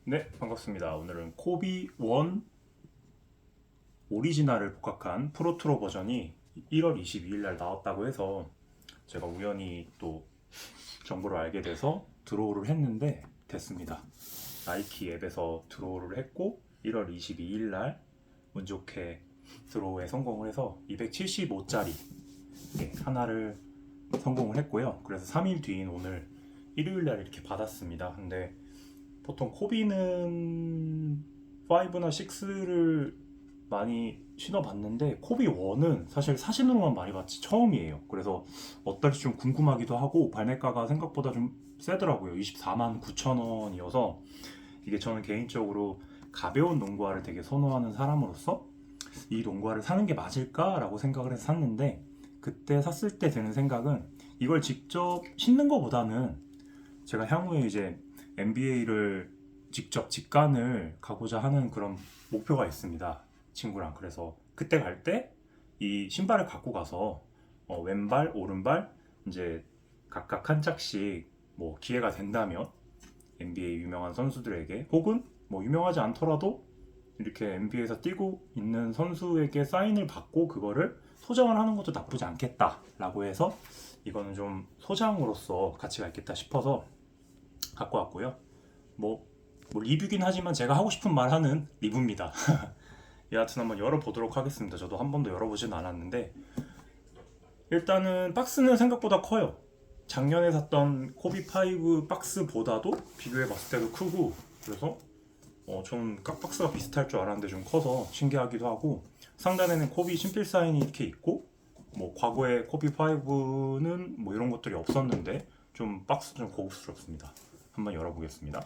네, 반갑습니다. 오늘은 코비 1 오리지널을 복각한 프로트로 버전이 1월 22일 날 나왔다고 해서 제가 우연히 또 정보를 알게 돼서 드로우를 했는데 됐습니다. 나이키 앱에서 드로우를 했고 1월 22일 날 운 좋게 드로우에 성공을 해서 275짜리 하나를 성공을 했고요. 그래서 3일 뒤인 오늘 일요일 날 이렇게 받았습니다. 근데 보통 코비는 5나 6를 많이 신어봤는데 코비 1은 사실 사진으로만 많이 봤지 처음이에요. 그래서 어떨지 좀 궁금하기도 하고 발매가가 생각보다 좀 세더라고요. 24만 9천 원이어서 이게 저는 개인적으로 가벼운 농구화를 되게 선호하는 사람으로서 이 농구화를 사는 게 맞을까라고 생각을 해서 샀는데 그때 샀을 때 드는 생각은 이걸 직접 신는 것보다는 제가 향후에 이제 MBA를 직접 직관을 가고자 하는 그런 목표가 있습니다. 친구랑. 그래서 그때 갈 때 이 신발을 갖고 가서 왼발, 오른발 이제 각각 한 짝씩 뭐 기회가 된다면 NBA 유명한 선수들에게 혹은 뭐 유명하지 않더라도 이렇게 NBA에서 뛰고 있는 선수에게 사인을 받고 그거를 소장을 하는 것도 나쁘지 않겠다라고 해서 이거는 좀 소장으로서 가치가 있겠다 싶어서 갖고 왔고요. 뭐, 뭐 리뷰긴 하지만 제가 하고 싶은 말 하는 리뷰입니다. 여하튼 한번 열어보도록 하겠습니다. 저도 한 번도 열어보진 않았는데 일단은 박스는 생각보다 커요. 작년에 샀던 코비5 박스보다도 비교해봤을 때도 크고 그래서 저는 각 박스가 비슷할 줄 알았는데 좀 커서 신기하기도 하고 상단에는 코비 친필 사인이 이렇게 있고 뭐 과거에 코비5는 뭐 이런 것들이 없었는데 좀 박스 좀 고급스럽습니다. 한번 열어보겠습니다.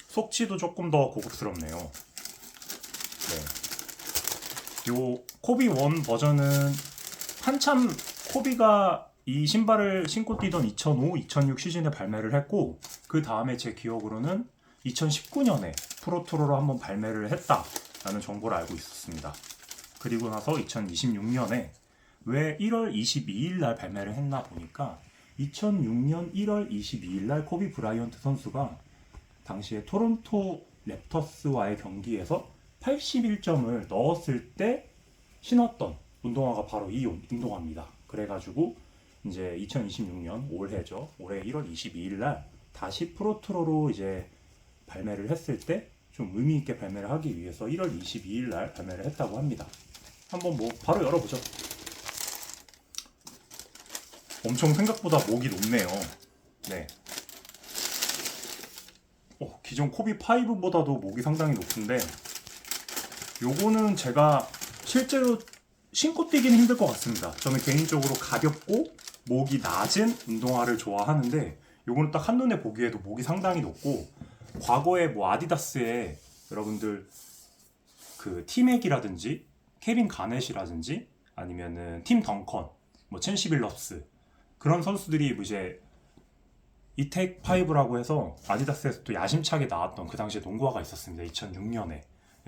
속치도 조금 더 고급스럽네요. 네. 요 코비 1 버전은 한참 코비가 이 신발을 신고 뛰던 2005, 2006 시즌에 발매를 했고 그 다음에 제 기억으로는 2019년에 프로토로로 한번 발매를 했다라는 정보를 알고 있었습니다. 그리고 나서 2026년에 왜 1월 22일 날 발매를 했나 보니까 2006년 1월 22일 날 코비 브라이언트 선수가 당시에 토론토 랩터스와의 경기에서 81점을 넣었을 때 신었던 운동화가 바로 이 운동화입니다. 그래가지고 이제 2026년 올해죠. 올해 1월 22일 날 다시 프로트로로 이제 발매를 했을 때 좀 의미 있게 발매를 하기 위해서 1월 22일 날 발매를 했다고 합니다. 한번 뭐 바로 열어보죠. 엄청 생각보다 목이 높네요. 네. 기존 코비 5보다도 목이 상당히 높은데 요거는 제가 실제로 신고 뛰기는 힘들 것 같습니다. 저는 개인적으로 가볍고 목이 낮은 운동화를 좋아하는데 요거는 딱 한눈에 보기에도 목이 상당히 높고 과거에 뭐 아디다스에 여러분들 그 티맥이라든지 케빈 가넷이라든지 아니면은 팀 덩컨, 뭐 첸시 빌럽스 그런 선수들이 뭐 이제 이텍 5라고 해서 아디다스에서 또 야심차게 나왔던 그 당시에 농구화가 있었습니다. 2006년에.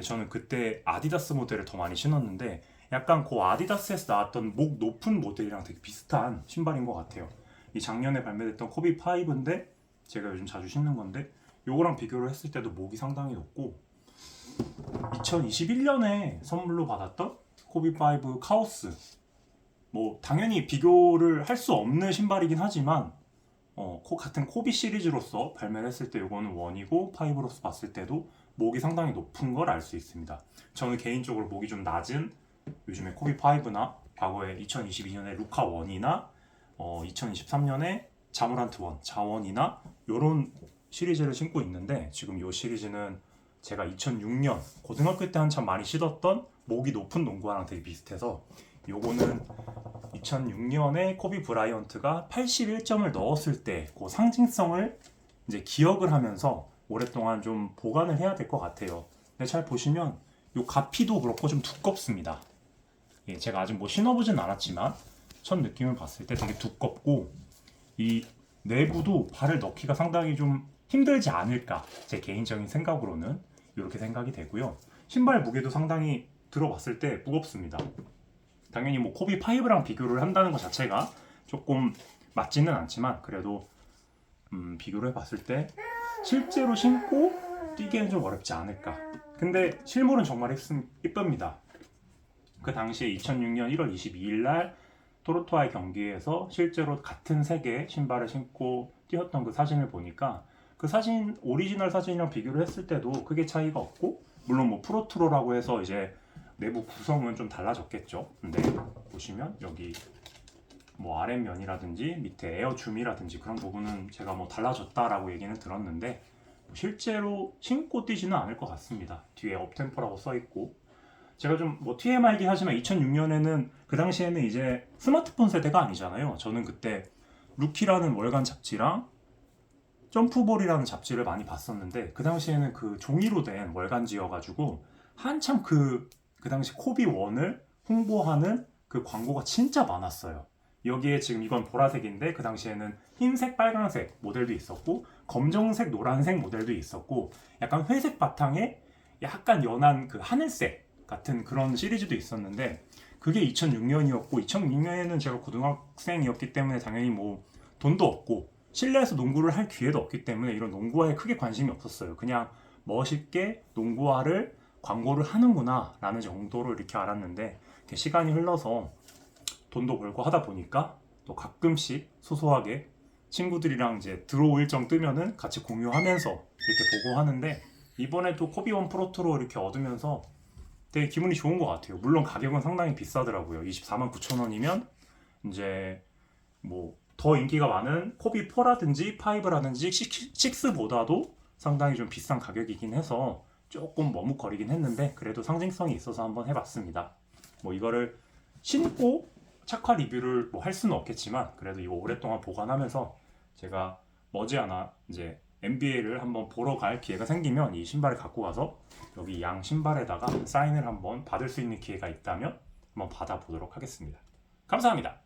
저는 그때 아디다스 모델을 더 많이 신었는데 약간 그 아디다스에서 나왔던 목 높은 모델이랑 되게 비슷한 신발인 것 같아요. 이 작년에 발매됐던 코비 5인데 제가 요즘 자주 신는 건데 요거랑 비교를 했을 때도 목이 상당히 높고 2021년에 선물로 받았던 코비 5 카오스 뭐 당연히 비교를 할 수 없는 신발이긴 하지만 같은 코비 시리즈로서 발매를 했을 때 이거는 원이고 파이브로서 봤을 때도 목이 상당히 높은 걸 알 수 있습니다. 저는 개인적으로 목이 좀 낮은 요즘에 코비 5나 과거에 2022년에 루카 원이나 2023년에 자모란트 원, 자원이나 이런 시리즈를 신고 있는데 지금 이 시리즈는 제가 2006년 고등학교 때 한참 많이 신었던 목이 높은 농구화랑 되게 비슷해서 요거는 2006년에 코비 브라이언트가 81점을 넣었을 때 그 상징성을 이제 기억을 하면서 오랫동안 좀 보관을 해야 될 것 같아요. 근데 잘 보시면 요 가피도 그렇고 좀 두껍습니다. 예, 제가 아직 뭐 신어보진 않았지만 첫 느낌을 봤을 때 되게 두껍고 이 내부도 발을 넣기가 상당히 좀 힘들지 않을까 제 개인적인 생각으로는 이렇게 생각이 되고요. 신발 무게도 상당히 들어봤을 때 무겁습니다. 당연히 뭐 코비 5랑 비교를 한다는 것 자체가 조금 맞지는 않지만 그래도 비교를 해봤을 때 실제로 신고 뛰기에는 좀 어렵지 않을까. 근데 실물은 정말 이쁩니다. 그 당시에 2006년 1월 22일 날 토로토와의 경기에서 실제로 같은 색의 신발을 신고 뛰었던 그 사진을 보니까 그 사진 오리지널 사진이랑 비교를 했을 때도 크게 차이가 없고, 물론 뭐 프로트로라고 해서 이제 내부 구성은 좀 달라졌겠죠. 근데 보시면 여기 뭐 아랫면이라든지 밑에 에어 줌이라든지 그런 부분은 제가 뭐 달라졌다라고 얘기는 들었는데 실제로 신고 뛰지는 않을 것 같습니다. 뒤에 업템포라고 써있고, 제가 좀 뭐 TMI이긴 하지만 2006년에는 그 당시에는 이제 스마트폰 세대가 아니잖아요. 저는 그때 루키라는 월간 잡지랑 점프볼이라는 잡지를 많이 봤었는데 그 당시에는 그 종이로 된 월간지여가지고 한참 그 당시 코비 원을 홍보하는 그 광고가 진짜 많았어요. 여기에 지금 이건 보라색인데 그 당시에는 흰색, 빨간색 모델도 있었고 검정색, 노란색 모델도 있었고 약간 회색 바탕에 약간 연한 그 하늘색 같은 그런 시리즈도 있었는데 그게 2006년이었고 2006년에는 제가 고등학생이었기 때문에 당연히 뭐 돈도 없고 실내에서 농구를 할 기회도 없기 때문에 이런 농구화에 크게 관심이 없었어요. 그냥 멋있게 농구화를 광고를 하는구나 라는 정도로 이렇게 알았는데 시간이 흘러서 돈도 벌고 하다 보니까 또 가끔씩 소소하게 친구들이랑 이제 드로우 일정 뜨면은 같이 공유하면서 이렇게 보고 하는데 이번에 또 코비원 프로트로 이렇게 얻으면서 되게 기분이 좋은 것 같아요. 물론 가격은 상당히 비싸더라고요. 24만 9천 원이면 이제 뭐 더 인기가 많은 코비 4라든지 5라든지 6보다도 상당히 좀 비싼 가격이긴 해서 조금 머뭇거리긴 했는데 그래도 상징성이 있어서 한번 해봤습니다. 뭐 이거를 신고 착화 리뷰를 뭐 할 수는 없겠지만 그래도 이거 오랫동안 보관하면서 제가 머지않아 이제 NBA를 한번 보러 갈 기회가 생기면 이 신발을 갖고 가서 여기 양 신발에다가 사인을 한번 받을 수 있는 기회가 있다면 한번 받아보도록 하겠습니다. 감사합니다.